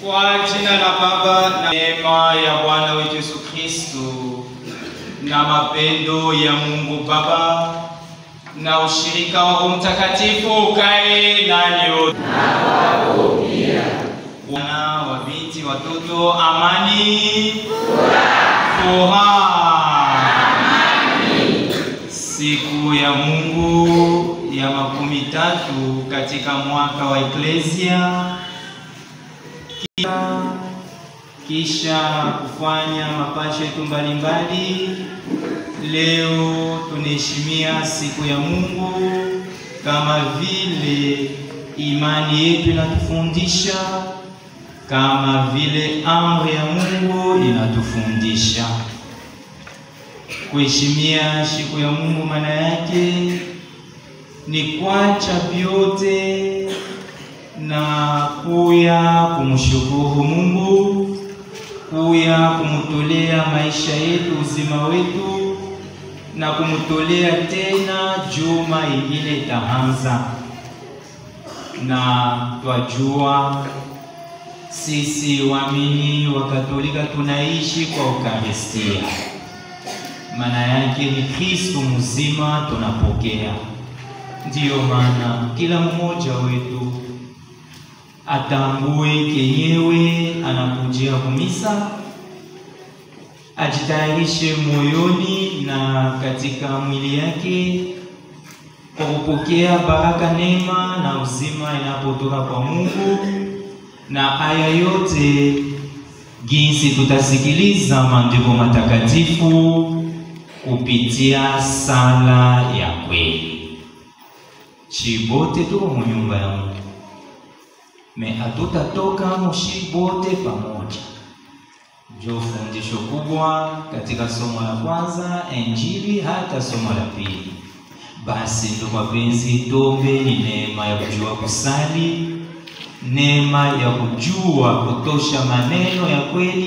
Kwa jina la Baba na neema ya Bwana wetu Yesu Kristo na mapendo ya Mungu Baba na ushirika wa Roho Mtakatifu ukae nanyi wote. Wana wa binti watoto, amani, furaha. Siku ya Mungu ya 13 katika mwaka wa Eklesia. Kisha kufanya mapasho yetu mbalimbali, leo tunaheshimia siku ya Mungu kama vile imani yetu inatufundisha, kama vile amri ya Mungu inatufundisha. Kuheshimia siku ya Mungu maana yake ni kuacha vyote na kuya kumshukuru Mungu, kuya kumtolea maisha yetu, uzima wetu, na kumtolea tena juma ingine itaanza. Na twajua sisi waamini wa Katolika tunaishi kwa Eukaristia. Maana yake ni Kristo mzima tunapokea. Ndiyo maana kila mmoja wetu atambue kenyewe anakujia kumisa, ajitayarishe moyoni na katika mwili yake kwa kupokea baraka, neema na uzima inapotoka kwa Mungu. Na haya yote jinsi tutasikiliza maandiko matakatifu kupitia sala ya kweli. Chibote tuko mu nyumba ya Mungu, hatutatoka mushibote pamoja. Ndio fundisho kubwa katika somo la kwanza Injili hata somo la pili. Basi ndugu wapenzi, tuombe ni neema ya kujua kusali, neema ya kujua kutosha maneno ya kweli